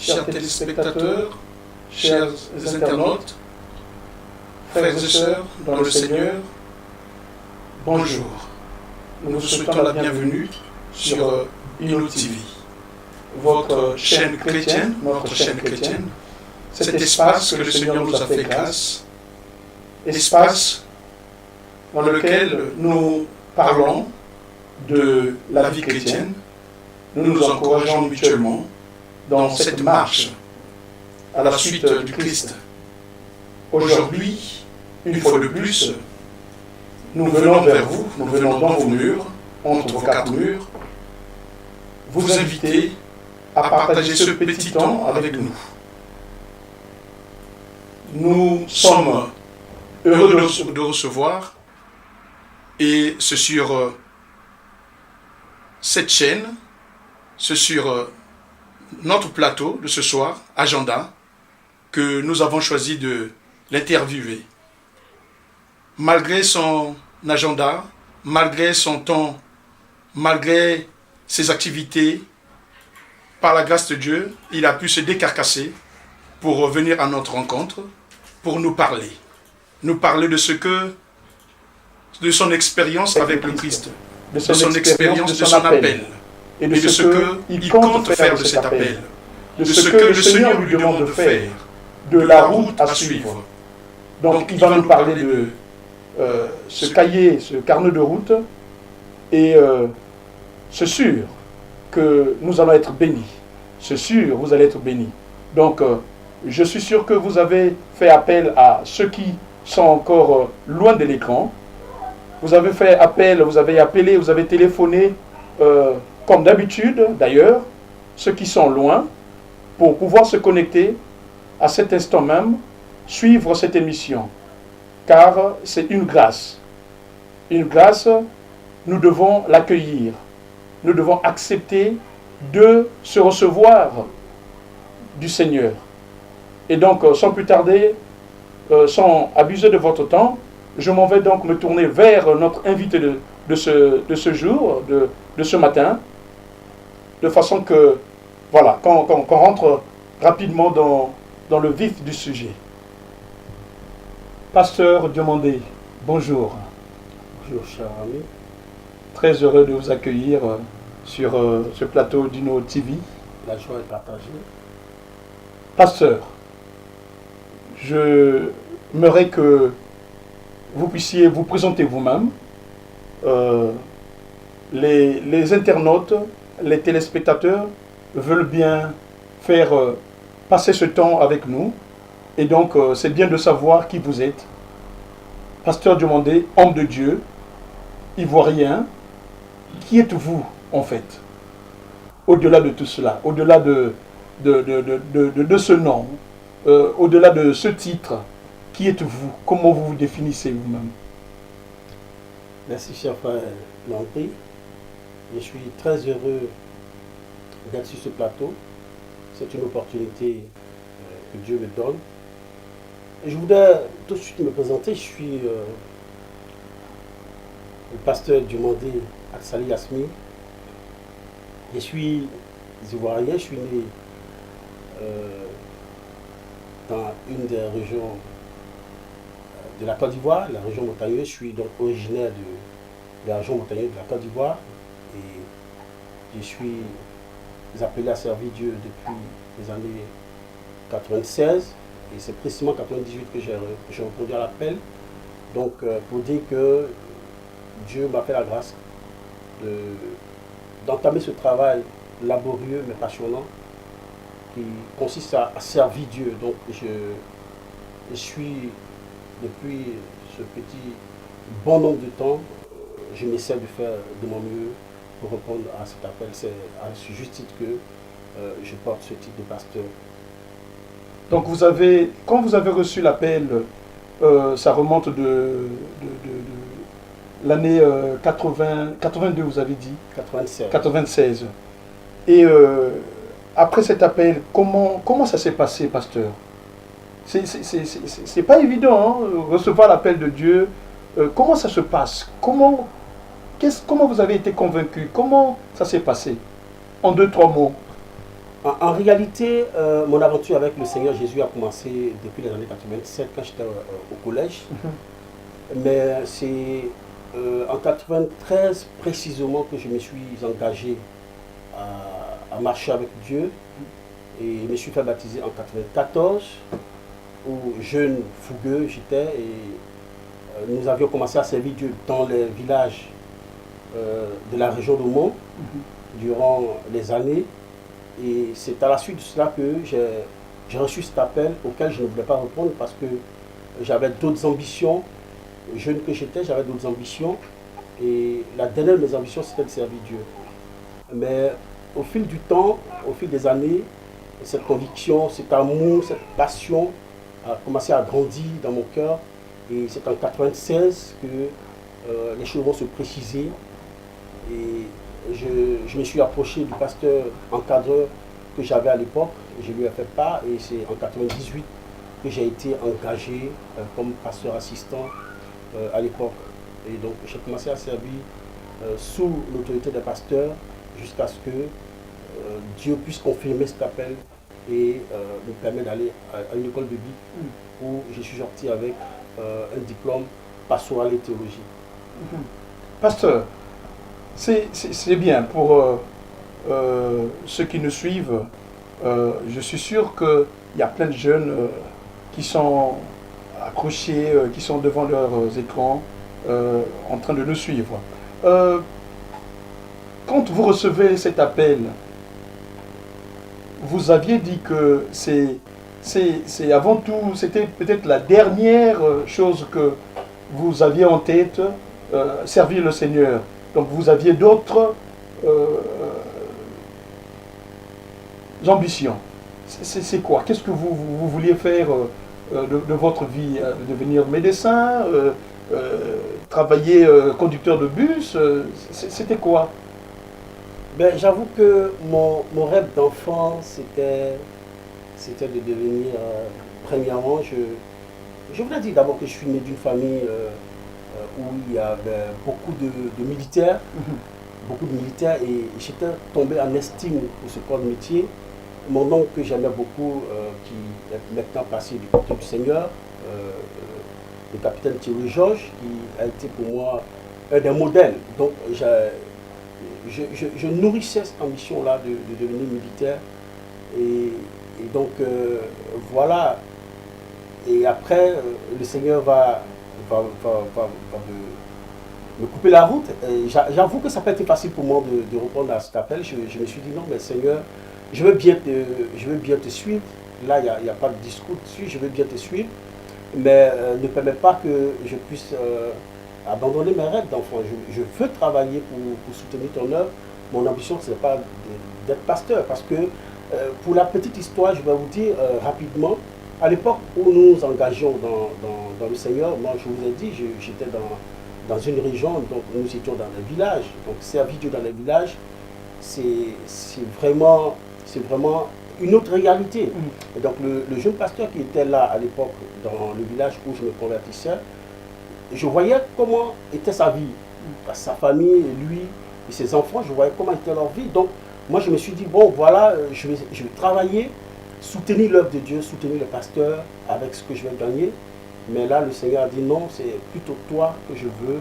chers téléspectateurs, chers internautes, frères et sœurs dans le Seigneur, bonjour. Nous vous souhaitons la bienvenue sur Inno TV, votre chaîne chrétienne, notre chaîne chrétienne, cet espace que le Seigneur nous a fait grâce, espace dans lequel nous parlons de la vie chrétienne, nous nous encourageons mutuellement dans cette marche à la suite du Christ. Aujourd'hui, une fois de plus, nous venons vers vous, nous venons dans vos murs, entre vos quatre murs, vous inviter à partager ce petit temps avec nous. Nous sommes heureux de recevoir, et c'est sur cette chaîne, c'est sur notre plateau de ce soir, Agenda, que nous avons choisi de l'interviewer. Malgré son agenda, malgré son temps, malgré ses activités, par la grâce de Dieu, il a pu se décarcasser pour venir à notre rencontre, pour nous parler de son expérience avec le Christ, de son expérience, de son appel, et de ce qu'il compte faire de cet appel, de ce que le Seigneur lui demande de faire, de la route à suivre. Donc il va nous parler de ce cahier, ce carnet de route, et c'est sûr que nous allons être bénis. C'est sûr, vous allez être bénis. Donc je suis sûr que vous avez fait appel à ceux qui sont encore loin de l'écran. Vous avez fait appel, vous avez appelé, vous avez téléphoné, comme d'habitude d'ailleurs, ceux qui sont loin, pour pouvoir se connecter à cet instant même, suivre cette émission. Car c'est une grâce. Une grâce, nous devons l'accueillir. Nous devons accepter de se recevoir du Seigneur. Et donc, sans plus tarder, sans abuser de votre temps, je m'en vais donc me tourner vers notre invité de ce jour, de ce matin, de façon que, voilà, qu'on rentre rapidement dans le vif du sujet. Pasteur Diomandé, bonjour. Bonjour, cher ami. Très heureux de vous accueillir sur ce plateau d'Inno TV. La joie est partagée. Pasteur, je m'aimerais que vous puissiez vous présenter vous-même. Les internautes, les téléspectateurs veulent bien faire passer ce temps avec nous. Et donc, c'est bien de savoir qui vous êtes. Pasteur Diomandé, homme de Dieu, ivoirien. Qui êtes-vous, en fait? Au-delà de tout cela, au-delà de ce nom, au-delà de ce titre, qui êtes-vous? Comment vous vous définissez vous-même? Merci, cher frère Landry. Je suis très heureux d'être sur ce plateau. C'est une opportunité que Dieu me donne. Et je voudrais tout de suite me présenter. Je suis le pasteur Diomandé Aksali Yasmi. Je suis ivoirien. Je suis né dans une des régions de la Côte d'Ivoire, la région montagneuse. Je suis donc originaire de la région montagneuse de la Côte d'Ivoire. Et je suis appelé à servir Dieu depuis les années 96. Et c'est précisément en 98 que j'ai répondu à l'appel. Donc, pour dire que Dieu m'a fait la grâce d'entamer ce travail laborieux mais passionnant qui consiste à servir Dieu. Donc, je suis, depuis ce petit bon nombre de temps, je m'essaie de faire de mon mieux pour répondre à cet appel. C'est à ce juste titre que je porte ce titre de pasteur. Donc quand vous avez reçu l'appel, ça remonte de l'année 82, vous avez dit 96. Et après cet appel, comment ça s'est passé, pasteur? C'est pas évident, hein, recevoir l'appel de Dieu. Comment ça se passe? Comment vous avez été convaincu? Comment ça s'est passé? En 2-3 mots. En réalité, mon aventure avec le Seigneur Jésus a commencé depuis les années 87 quand j'étais au collège. Mais c'est en 93 précisément que je me suis engagé à marcher avec Dieu et je me suis fait baptiser en 94 où jeune fougueux j'étais et nous avions commencé à servir Dieu dans les villages de la région d'Aumont durant les années. Et c'est à la suite de cela que j'ai reçu cet appel auquel je ne voulais pas répondre parce que j'avais d'autres ambitions. Jeune que j'étais, j'avais d'autres ambitions. Et la dernière de mes ambitions, c'était de servir Dieu. Mais au fil du temps, au fil des années, cette conviction, cet amour, cette passion a commencé à grandir dans mon cœur. Et c'est en 1996 que les choses vont se préciser. Et je me suis approché du pasteur encadreur que j'avais à l'époque, je lui ai fait part et c'est en 1998 que j'ai été engagé comme pasteur assistant à l'époque. Et donc j'ai commencé à servir sous l'autorité des pasteurs jusqu'à ce que Dieu puisse confirmer cet appel et me permettre d'aller à une école biblique où je suis sorti avec un diplôme pastoral et théologie. Pasteur, c'est bien pour ceux qui nous suivent. Je suis sûr qu'il y a plein de jeunes qui sont accrochés, qui sont devant leurs écrans, en train de nous suivre. Quand vous recevez cet appel, vous aviez dit que c'est avant tout, c'était peut-être la dernière chose que vous aviez en tête, servir le Seigneur. Donc vous aviez d'autres ambitions. C'est quoi? Qu'est-ce que vous vouliez faire de votre vie? Devenir médecin, travailler conducteur de bus? C'était quoi? Ben, j'avoue que mon rêve d'enfant, c'était de devenir, premièrement, je voulais dire d'abord que je suis né d'une famille où il y avait beaucoup de militaires, et j'étais tombé en estime pour ce corps de métier. Mon oncle que j'aimais beaucoup, qui est maintenant passé du côté du Seigneur, le capitaine Thierry Georges, qui a été pour moi un des modèles. Donc je nourrissais cette ambition-là de devenir militaire. Et donc voilà. Et après, le Seigneur va me couper la route. J'avoue que ça n'a pas été facile pour moi de répondre à cet appel. Je me suis dit non, mais Seigneur, je veux bien te suivre. Là, il n'y a pas de discours dessus, je veux bien te suivre. Mais ne permets pas que je puisse abandonner mes rêves d'enfant. Je veux travailler pour soutenir ton œuvre. Mon ambition, ce n'est pas d'être pasteur. Parce que pour la petite histoire, je vais vous dire rapidement, à l'époque où nous nous engagions dans le Seigneur, moi je vous ai dit, j'étais dans une région, donc nous étions dans les villages. Donc servir Dieu dans les villages, c'est vraiment une autre réalité. Et donc le jeune pasteur qui était là à l'époque dans le village où je me convertissais, je voyais comment était sa vie, sa famille, lui et ses enfants, je voyais comment était leur vie. Donc moi je me suis dit, bon voilà, je vais travailler, soutenir l'œuvre de Dieu, soutenir le pasteur avec ce que je vais gagner. Mais là, le Seigneur a dit non, c'est plutôt toi que je veux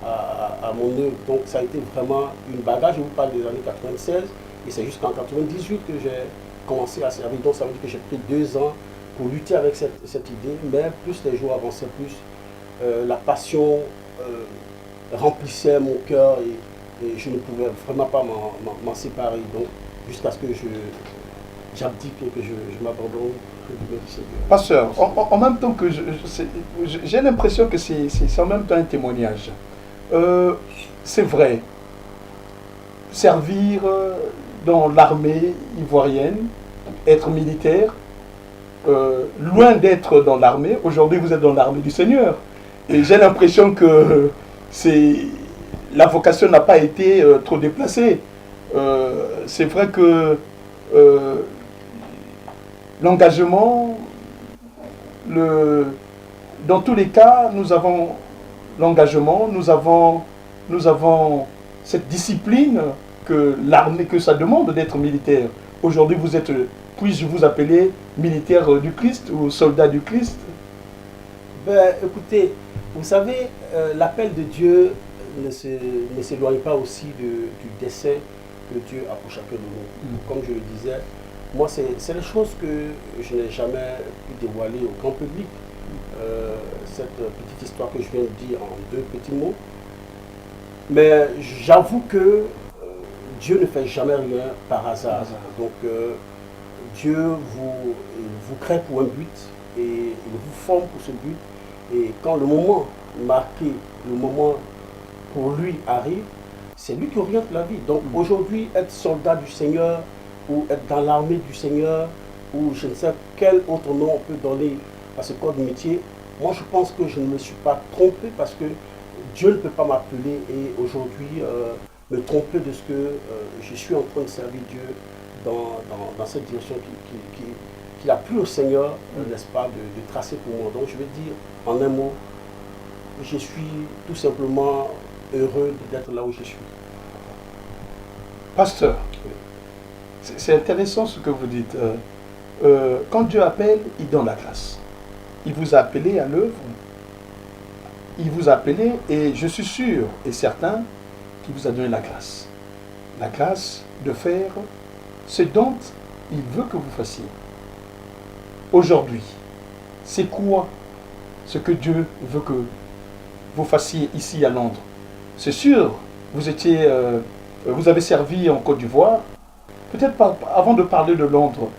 à mon œuvre. Donc ça a été vraiment une bagarre. Je vous parle des années 96 et c'est jusqu'en 98 que j'ai commencé à servir. Donc ça veut dire que j'ai pris 2 ans pour lutter avec cette idée. Mais plus les jours avançaient, plus la passion remplissait mon cœur et je ne pouvais vraiment pas m'en séparer. Donc jusqu'à ce que j'abdique et que je m'abandonne. Pasteur, en même temps que j'ai l'impression que c'est en même temps un témoignage. C'est vrai, servir dans l'armée ivoirienne, être militaire, loin d'être dans l'armée, aujourd'hui vous êtes dans l'armée du Seigneur. Et j'ai l'impression que la vocation n'a pas été trop déplacée. C'est vrai que l'engagement, dans tous les cas, nous avons l'engagement, nous avons cette discipline que l'armée, que ça demande d'être militaire. aujourd'hui vous êtes, puis-je vous appeler militaire du Christ ou soldat du Christ? Ben, écoutez, vous savez, l'appel de Dieu ne s'éloigne pas aussi du dessein que Dieu a pour chacun de nous. Comme je le disais, moi, c'est les choses que je n'ai jamais pu dévoiler au grand public. Cette petite histoire que je viens de dire en 2 petits mots. Mais j'avoue que Dieu ne fait jamais rien par hasard. Donc, Dieu vous crée pour un but et il vous forme pour ce but. Et quand le moment marqué, le moment pour lui arrive, c'est lui qui oriente la vie. Donc aujourd'hui, être soldat du Seigneur ou être dans l'armée du Seigneur ou je ne sais quel autre nom on peut donner à ce corps de métier, moi je pense que je ne me suis pas trompé parce que Dieu ne peut pas m'appeler et aujourd'hui me tromper de ce que je suis en train de servir Dieu dans cette direction qu'il a plu au Seigneur, n'est-ce pas, de tracer pour moi. Donc je vais dire en un mot, je suis tout simplement heureux d'être là où je suis. Pasteur, c'est intéressant ce que vous dites. Quand Dieu appelle, il donne la grâce. Il vous a appelé à l'œuvre. Il vous a appelé et je suis sûr et certain qu'il vous a donné la grâce. La grâce de faire ce dont il veut que vous fassiez. Aujourd'hui, c'est quoi ce que Dieu veut que vous fassiez ici à Londres? C'est sûr, vous avez servi en Côte d'Ivoire. Peut-être pas, avant de parler de Londres,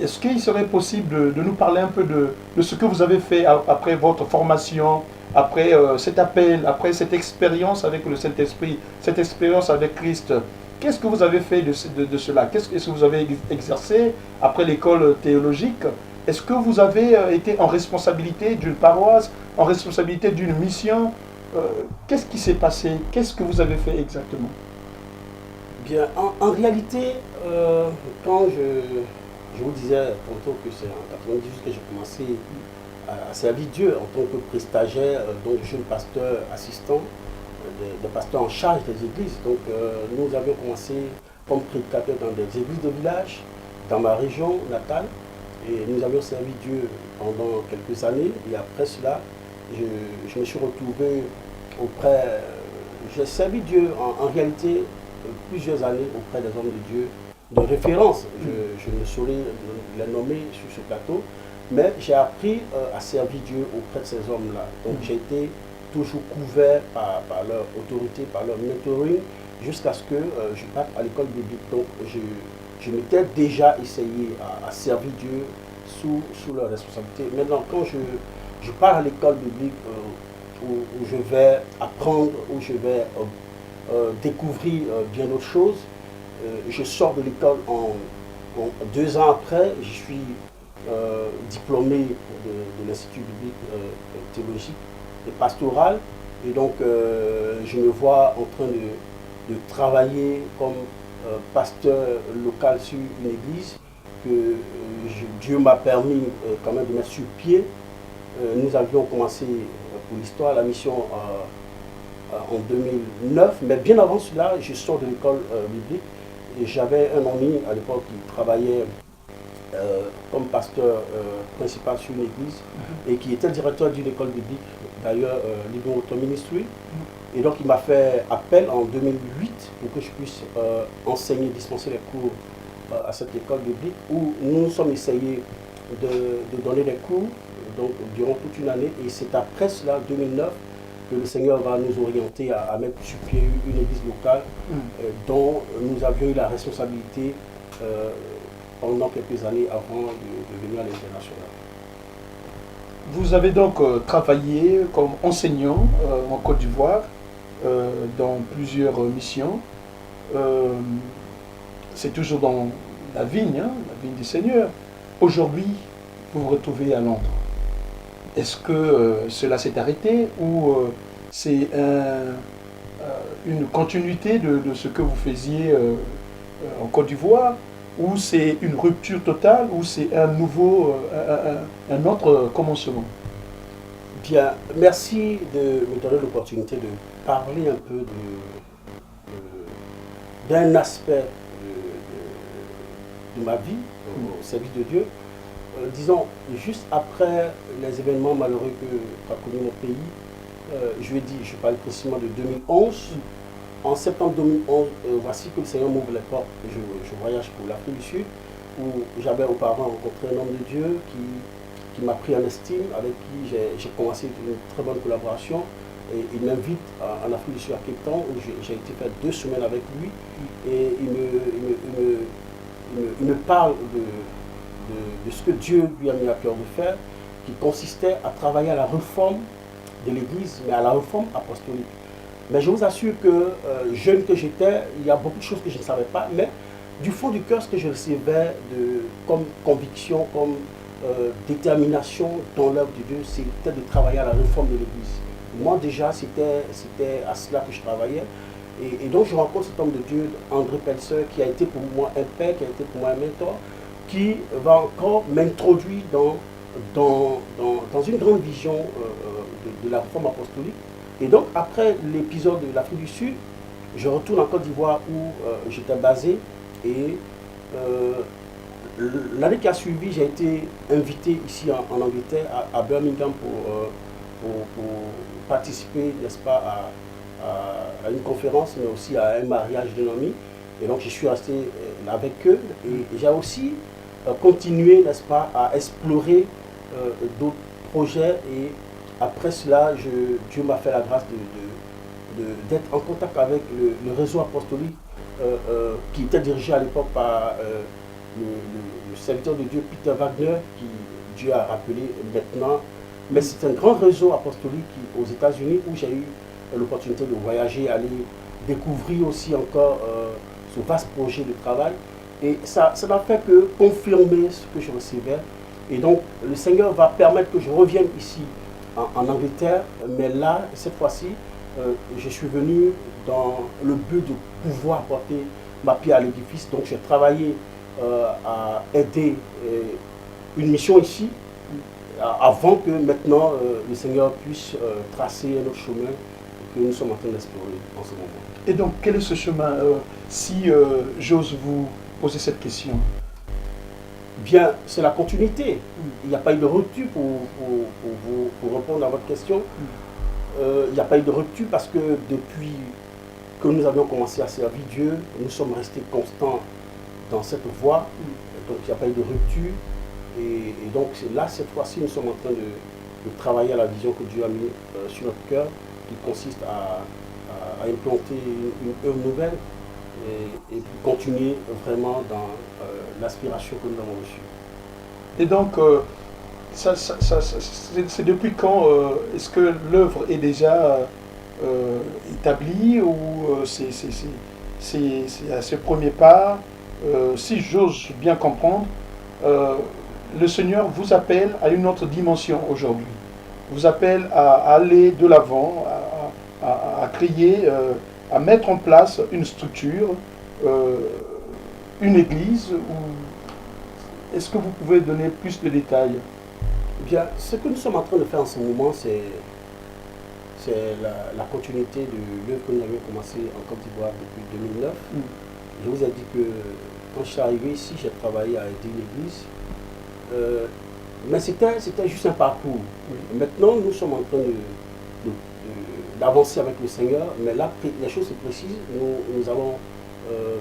est-ce qu'il serait possible de nous parler un peu de ce que vous avez fait après votre formation, après cet appel, après cette expérience avec le Saint-Esprit, cette expérience avec Christ? Qu'est-ce que vous avez fait de cela? Qu'est-ce que vous avez exercé après l'école théologique? Est-ce que vous avez été en responsabilité d'une paroisse, en responsabilité d'une mission? Qu'est-ce qui s'est passé? Qu'est-ce que vous avez fait exactement? Bien, en réalité, quand je vous disais tantôt que c'est en 98 que j'ai commencé à servir Dieu en tant que prestataire, donc je suis le pasteur assistant, des pasteurs en charge des églises. Donc nous avions commencé comme prédicateurs dans des églises de village, dans ma région natale, et nous avions servi Dieu pendant quelques années, et après cela, je me suis retrouvé auprès, j'ai servi Dieu en réalité plusieurs années auprès des hommes de Dieu de référence. Je ne saurais les nommer sur ce plateau, mais j'ai appris à servir Dieu auprès de ces hommes-là. Donc j'ai été toujours couvert par leur autorité, par leur mentoring, jusqu'à ce que je parte à l'école biblique. Donc je m'étais déjà essayé à servir Dieu sous leur responsabilité. Maintenant, quand je pars à l'école biblique où je vais apprendre, où je vais découvrir bien d'autres choses, je sors de l'école 2 ans après, je suis diplômé de l'Institut biblique théologique et pastoral, et donc je me vois en train de travailler comme pasteur local sur une église que Dieu m'a permis quand même de mettre sur pied. Nous avions commencé pour l'histoire la mission en 2009, mais bien avant cela, je sors de l'école biblique et j'avais un ami à l'époque qui travaillait comme pasteur principal sur une église et qui était le directeur d'une école biblique, d'ailleurs Living Water Ministry. Et donc il m'a fait appel en 2008 pour que je puisse enseigner, dispenser les cours à cette école biblique où nous nous sommes essayés de donner des cours donc, durant toute une année. Et c'est après cela, 2009, que le Seigneur va nous orienter à mettre sur pied une église locale dont nous avions eu la responsabilité pendant quelques années avant de venir à l'international. Vous avez donc travaillé comme enseignant en Côte d'Ivoire dans plusieurs missions. C'est toujours dans la vigne du Seigneur. Aujourd'hui, vous vous retrouvez à Londres. Est-ce que cela s'est arrêté ou c'est une continuité de ce que vous faisiez en Côte d'Ivoire, ou c'est une rupture totale, ou c'est un autre commencement? Bien, merci de me donner l'opportunité de parler un peu d'un aspect de ma vie au service de Dieu. Disons, juste après les événements malheureux qu'a connu mon pays, je parle précisément de 2011. En septembre 2011, voici que le Seigneur m'ouvre les portes. Je voyage pour l'Afrique du Sud, où j'avais auparavant rencontré un homme de Dieu qui m'a pris en estime, avec qui j'ai commencé une très bonne collaboration. Et il m'invite en Afrique du Sud à Cape Town, où j'ai été faire 2 semaines avec lui. Et il me parle de ce que Dieu lui a mis à cœur de faire, qui consistait à travailler à la réforme de l'Église, mais à la réforme apostolique. Mais je vous assure que, jeune que j'étais, il y a beaucoup de choses que je ne savais pas, mais du fond du cœur, ce que je recevais comme conviction, comme détermination dans l'œuvre de Dieu, c'était de travailler à la réforme de l'Église. Moi déjà, c'était à cela que je travaillais. Et donc je rencontre cet homme de Dieu, André Pelser, qui a été pour moi un père, qui a été pour moi un mentor, qui va encore m'introduire dans une grande vision de la réforme apostolique. Et donc, après l'épisode de l'Afrique du Sud, je retourne en Côte d'Ivoire où j'étais basé. Et l'année qui a suivi, j'ai été invité ici en Angleterre, à Birmingham, pour participer, n'est-ce pas, à une conférence, mais aussi à un mariage d'une amie. Et donc, je suis resté avec eux. Et j'ai aussi continué, n'est-ce pas, à explorer d'autres projets. Et après cela, Dieu m'a fait la grâce d'être en contact avec le réseau apostolique qui était dirigé à l'époque par le serviteur de Dieu Peter Wagner, qui Dieu a rappelé maintenant. Mais c'est un grand réseau apostolique aux États-Unis où j'ai eu l'opportunité de voyager, aller découvrir aussi encore ce vaste projet de travail. Et ça n'a fait que confirmer ce que je recevais. Et donc, le Seigneur va permettre que je revienne ici en Angleterre, mais là, cette fois-ci, je suis venu dans le but de pouvoir porter ma pierre à l'édifice. Donc j'ai travaillé à aider une mission ici, avant que maintenant le Seigneur puisse tracer un autre chemin que nous sommes en train d'explorer en ce moment. Et donc, quel est ce chemin si j'ose vous poser cette question? Bien, c'est la continuité. Il n'y a pas eu de rupture pour répondre à votre question. Il n'y a pas eu de rupture parce que depuis que nous avions commencé à servir Dieu, nous sommes restés constants dans cette voie. Donc il n'y a pas eu de rupture. Et donc là, cette fois-ci, nous sommes en train de travailler à la vision que Dieu a mis sur notre cœur, qui consiste à implanter une œuvre nouvelle et continuer vraiment dans l'aspiration que nous avons reçue. Et donc, c'est depuis quand est-ce que l'œuvre est déjà établie ou c'est à ses premiers pas? Si j'ose bien comprendre, le Seigneur vous appelle à une autre dimension aujourd'hui. Vous appelle à aller de l'avant, à créer, à mettre en place une structure, une église. Est-ce que vous pouvez donner plus de détails? Bien, ce que nous sommes en train de faire en ce moment, c'est la continuité de l'œuvre que nous avions commencé en Côte d'Ivoire depuis 2009. Je vous ai dit que quand je suis arrivé ici, j'ai travaillé à aider l'église. Mais c'était juste un parcours. Maintenant, nous sommes en train d'avancer avec le Seigneur, mais là, les choses se précisent. Nous allons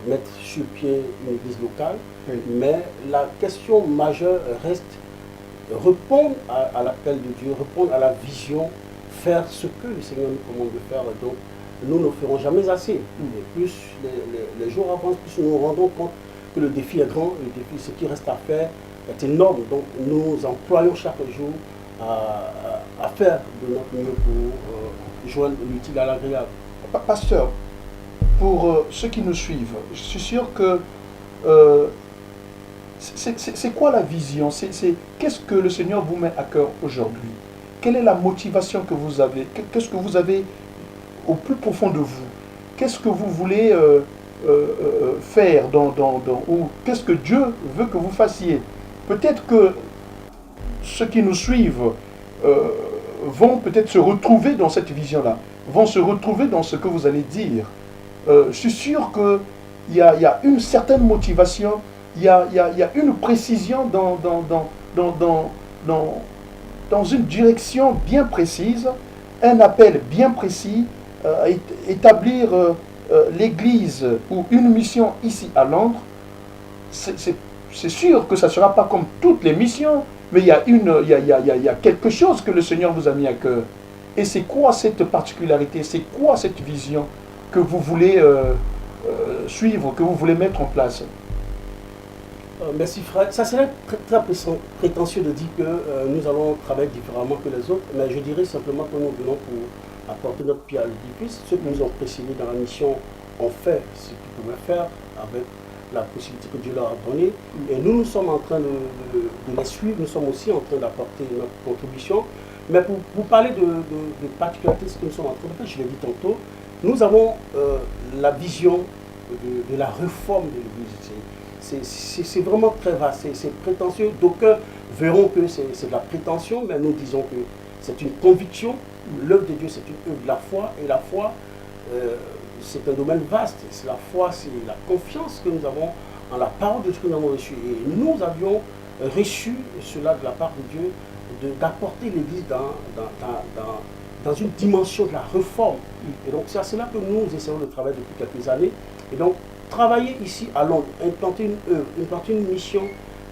mettre sur pied une église locale, mais la question majeure reste répondre à l'appel de Dieu, répondre à la vision, faire ce que le Seigneur nous commande de faire. Donc, nous ne ferons jamais assez. Et plus les jours avancent, plus nous nous rendons compte que le défi est grand, ce qui reste à faire est énorme. Donc, nous employons chaque jour à faire de notre mieux pour joindre l'utile à l'agréable. Pasteur, pour ceux qui nous suivent, je suis sûr que c'est quoi la vision? Qu'est-ce que le Seigneur vous met à cœur aujourd'hui? Quelle est la motivation que vous avez? Qu'est-ce que vous avez au plus profond de vous? Qu'est-ce que vous voulez faire ou qu'est-ce que Dieu veut que vous fassiez? Peut-être que ceux qui nous suivent vont peut-être se retrouver dans cette vision-là, vont se retrouver dans ce que vous allez dire. Je suis sûr qu'il y a une certaine motivation il y a une précision dans une direction bien précise, un appel bien précis, établir l'église ou une mission ici à Londres. C'est sûr que ça ne sera pas comme toutes les missions, mais il y a quelque chose que le Seigneur vous a mis à cœur. Et c'est quoi cette particularité, c'est quoi cette vision que vous voulez suivre, que vous voulez mettre en place? Merci Fred. Ça serait très prétentieux de dire que nous allons travailler différemment que les autres, mais je dirais simplement que nous venons pour apporter notre pierre à l'édifice. Ceux qui nous ont précédés dans la mission ont fait ce qu'ils pouvaient faire avec la possibilité que Dieu leur a donnée. Et nous sommes en train de les suivre, nous sommes aussi en train d'apporter notre contribution. Mais pour vous parler de particularités de ce que nous sommes en train de faire, je l'ai dit tantôt, nous avons la vision de la réforme de l'Église. C'est vraiment très vaste, c'est prétentieux. D'aucuns verront que c'est de la prétention, mais nous disons que c'est une conviction. L'œuvre de Dieu, c'est une œuvre de la foi, et la foi, c'est un domaine vaste. C'est la foi, c'est la confiance que nous avons en la parole de ce que nous avons reçu. Et nous avions reçu cela de la part de Dieu, d'apporter l'Église dans une dimension de la réforme. Et donc c'est à cela que nous essayons de travailler depuis quelques années. Et donc travailler ici à Londres, implanter une œuvre, implanter une mission,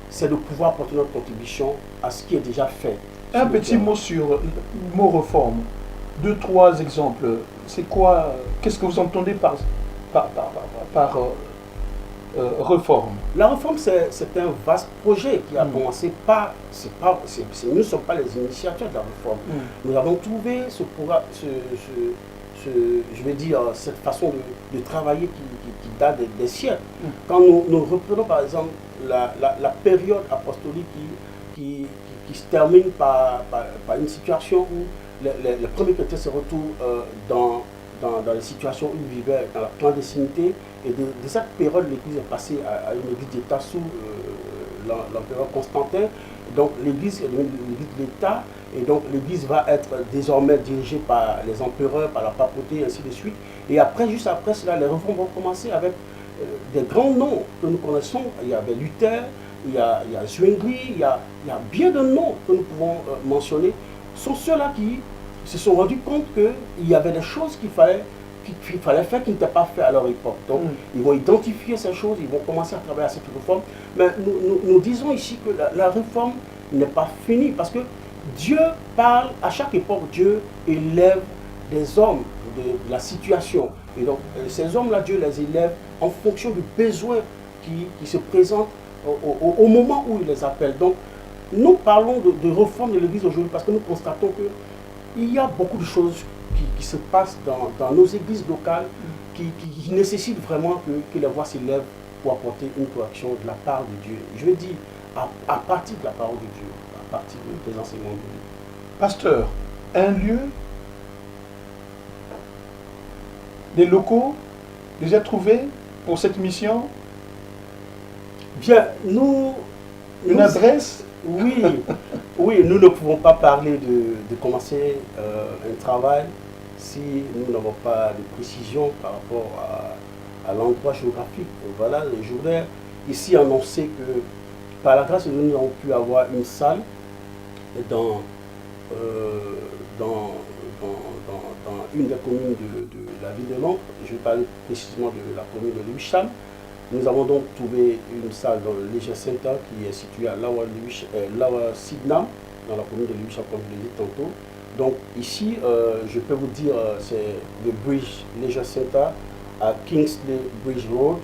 c'est de pouvoir apporter notre contribution à ce qui est déjà fait. Un petit mot sur le mot réforme. 2, 3 exemples. C'est quoi, qu'est-ce que vous entendez par réforme? La réforme, c'est un vaste projet qui a commencé par... nous ne sommes pas les initiateurs de la réforme. Nous avons trouvé je vais dire, cette façon de travailler qui date des siècles. Quand nous reprenons par exemple la période apostolique qui se termine par une situation où les premiers chrétiens se retrouvent dans les situations où ils vivaient dans la clandestinité, et de cette période l'Église est passée à une Église d'État sous l'empereur Constantin. Donc l'Église est devenue l'Église de l'État, et donc l'Église va être désormais dirigée par les empereurs, par la papauté, et ainsi de suite. Et après, juste après cela, les réformes vont commencer avec des grands noms que nous connaissons. Il y avait Luther, il y a Zwingli, il y a bien de noms que nous pouvons mentionner. Ce sont ceux-là qui se sont rendus compte qu'il y avait des choses qu'il fallait faire qui n'étaient pas faites à leur époque. Donc, ils vont identifier ces choses, ils vont commencer à travailler à cette réforme. Mais nous disons ici que la réforme n'est pas finie, parce que Dieu parle, à chaque époque, Dieu élève des hommes de la situation. Et donc, ces hommes-là, Dieu les élève en fonction du besoin qui se présente au moment où il les appelle. Donc, nous parlons de réforme de l'Église aujourd'hui parce que nous constatons qu'il y a beaucoup de choses qui se passent dans nos églises locales qui nécessitent vraiment que les voix s'élèvent pour apporter une correction de la part de Dieu. Je veux dire, à partir de la parole de Dieu, à partir des enseignements de Dieu. Pasteur, un lieu, des locaux déjà trouvés pour cette mission? Bien, une adresse? Oui, oui, nous ne pouvons pas parler de commencer un travail si nous n'avons pas de précision par rapport à l'endroit géographique. Voilà, je voudrais ici annoncer que par la grâce de Dieu, nous avons pu avoir une salle dans une des communes de la ville de Londres. Je vais parler précisément de la commune de Lewisham. Nous avons donc trouvé une salle dans le Leisure Center qui est située à Lower Sydenham, dans la commune de Lewisham, comme je l'ai dit tantôt. Donc ici, je peux vous dire, c'est le Bridge Leisure Center à Kingsley Bridge Road,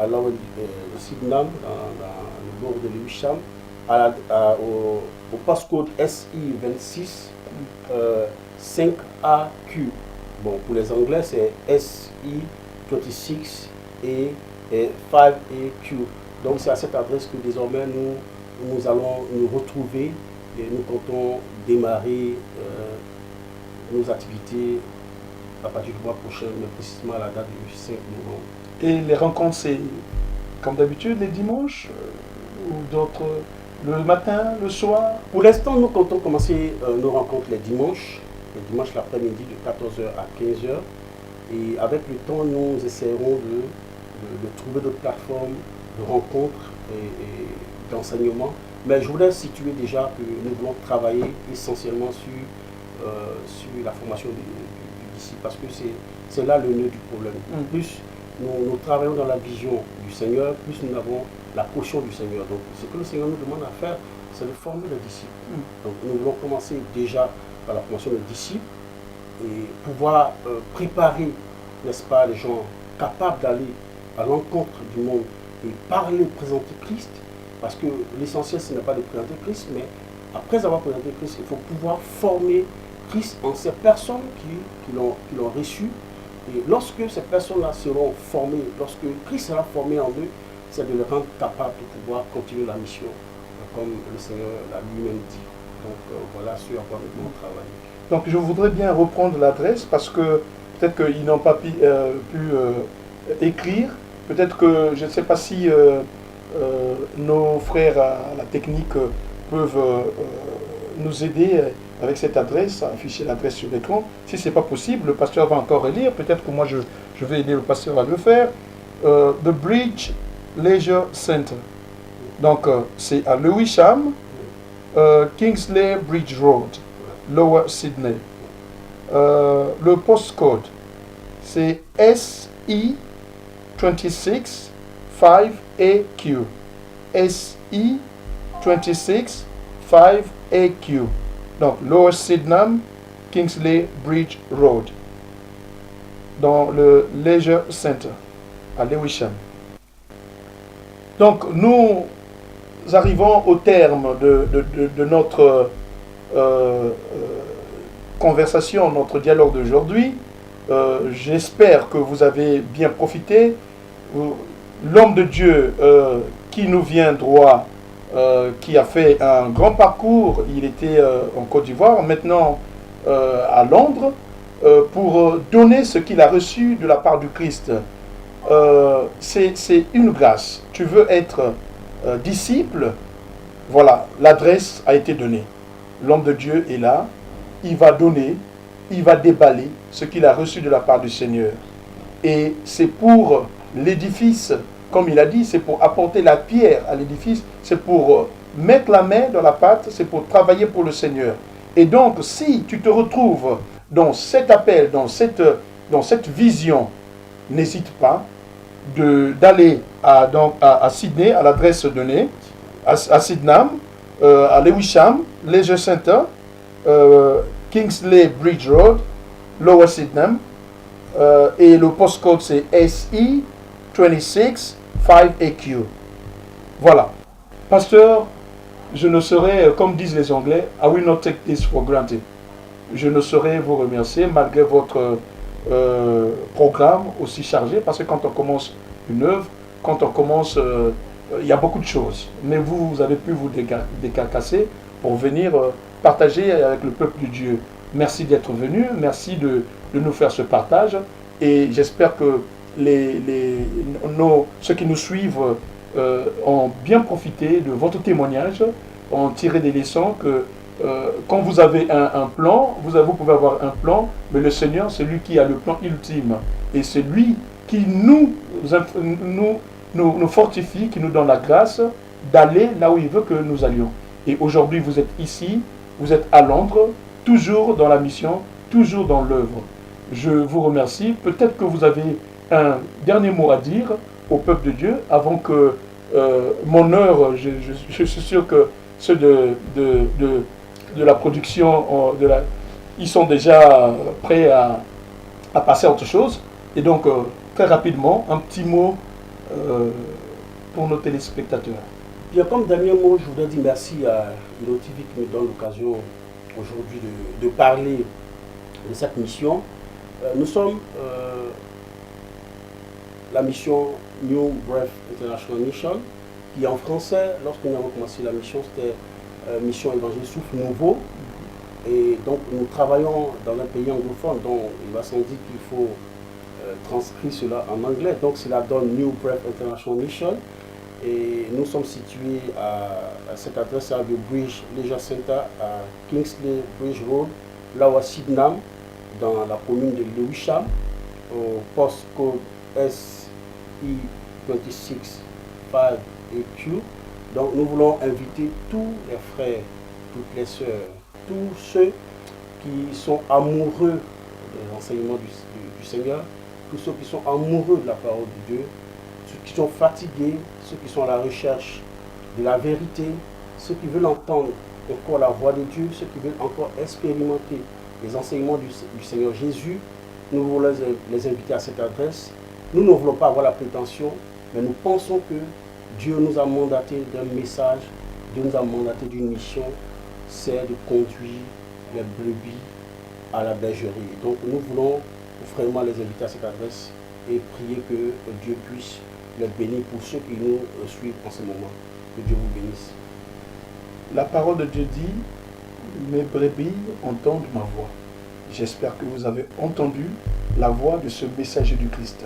à Lower Sydenham, dans le bord de Lewisham, au postcode SI26 5AQ. Bon, pour les Anglais, c'est SI26 et 5AQ. Donc c'est à cette adresse que désormais nous allons nous retrouver et nous comptons démarrer nos activités à partir du mois prochain, mais précisément à la date du 5 novembre. Et les rencontres, c'est comme d'habitude les dimanches ou d'autres le matin, le soir? Pour l'instant, nous comptons commencer nos rencontres les dimanches l'après-midi de 14h à 15h. Et avec le temps, nous essaierons de trouver d'autres plateformes rencontres et d'enseignements. Mais je voulais situer déjà que nous voulons travailler essentiellement sur la formation du disciple, parce que c'est là le nœud du problème. Plus nous travaillons dans la vision du Seigneur, plus nous avons la caution du Seigneur. Donc ce que le Seigneur nous demande à faire, c'est de former le disciple. Donc nous voulons commencer déjà par la formation du disciple et pouvoir préparer, n'est-ce pas, les gens capables d'aller à l'encontre du monde et parler, présenter Christ. Parce que l'essentiel, ce n'est pas de présenter Christ, mais après avoir présenté Christ, il faut pouvoir former Christ en ces personnes qui l'ont reçu. Et lorsque ces personnes-là seront formées, lorsque Christ sera formé en eux, c'est de les rendre capables de pouvoir continuer la mission, comme le Seigneur l'a lui-même dit. Donc voilà ce à quoi nous devons travailler. Donc je voudrais bien reprendre l'adresse parce que peut-être qu'ils n'ont pas pu écrire. Peut-être que, je ne sais pas si nos frères à la technique peuvent nous aider avec cette adresse, à afficher l'adresse sur l'écran. Si ce n'est pas possible, le pasteur va encore relire. Peut-être que moi je vais aider le pasteur à le faire. The Bridge Leisure Center. Donc c'est à Lewisham, Kingsley Bridge Road, Lower Sydney. Le postcode c'est SI 26 5AQ. SI 26 5AQ. Donc Lower Sydenham, Kingsley Bridge Road, dans le Leisure Center à Lewisham. Donc nous arrivons au terme de notre conversation, notre dialogue d'aujourd'hui. J'espère que vous avez bien profité. L'homme de Dieu qui nous vient droit, qui a fait un grand parcours, il était en Côte d'Ivoire, maintenant à Londres, pour donner ce qu'il a reçu de la part du Christ. C'est une grâce. Tu veux être disciple, voilà, l'adresse a été donnée. L'homme de Dieu est là, il va donner, il va déballer ce qu'il a reçu de la part du Seigneur. Et c'est pour l'édifice, comme il a dit, c'est pour apporter la pierre à l'édifice, c'est pour mettre la main dans la pâte, c'est pour travailler pour le Seigneur. Et donc, si tu te retrouves dans cet appel, dans cette vision, n'hésite pas d'aller à Sydney, à l'adresse donnée, à Sydenham, à Lewisham, Leisure Center, Kingsley Bridge Road, Lower Sydenham, et le postcode c'est SI 26 5AQ. Voilà. Pasteur, je ne saurais, comme disent les Anglais, I will not take this for granted. Je ne saurais vous remercier malgré votre programme aussi chargé, parce que quand on commence une œuvre, quand on commence, il y a beaucoup de choses. Mais vous avez pu vous décarcasser pour venir partager avec le peuple de Dieu. Merci d'être venu, merci de nous faire ce partage. Et j'espère que ceux qui nous suivent ont bien profité de votre témoignage, ont tiré des leçons que quand vous avez un plan, vous pouvez avoir un plan, mais le Seigneur, c'est lui qui a le plan ultime. Et c'est lui qui nous fortifie, qui nous donne la grâce d'aller là où il veut que nous allions. Et aujourd'hui, vous êtes ici, vous êtes à Londres, toujours dans la mission, toujours dans l'œuvre. Je vous remercie. Peut-être que vous avez un dernier mot à dire au peuple de Dieu avant que mon heure, je suis sûr que ceux de la production, ils sont déjà prêts à passer à autre chose. Et donc, très rapidement, un petit mot pour nos téléspectateurs. Bien, comme dernier mot, je voudrais dire merci à Hilo TV qui me donne l'occasion aujourd'hui de parler de cette mission. Nous sommes la mission New Breath International Mission, qui en français, lorsque nous avons commencé la mission, c'était Mission Évangile Souffle Nouveau. Et donc nous travaillons dans un pays anglophone, donc il va sans dire qu'il faut transcrire cela en anglais. Donc cela donne New Breath International Mission. Et nous sommes situés à cette adresse à The Bridge Leisure Center à Kingsley Bridge Road, là à Sydenham, dans la commune de Lewisham, au postcode SI 26 Fad et Q. Donc nous voulons inviter tous les frères, toutes les sœurs, tous ceux qui sont amoureux des enseignements du Seigneur, tous ceux qui sont amoureux de la parole de Dieu, ceux qui sont fatigués, ceux qui sont à la recherche de la vérité, ceux qui veulent entendre encore la voix de Dieu, ceux qui veulent encore expérimenter les enseignements du Seigneur Jésus. Nous voulons les inviter à cette adresse. Nous ne voulons pas avoir la prétention, mais nous pensons que Dieu nous a mandaté d'un message, Dieu nous a mandaté d'une mission, c'est de conduire les brebis à la bergerie. Donc nous voulons vraiment les inviter à cette adresse et prier que Dieu puisse les bénir pour ceux qui nous suivent en ce moment. Que Dieu vous bénisse. La parole de Dieu dit, mes brebis entendent ma voix. J'espère que vous avez entendu la voix de ce messager du Christ.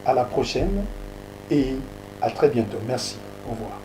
À la prochaine et à très bientôt. Merci. Au revoir.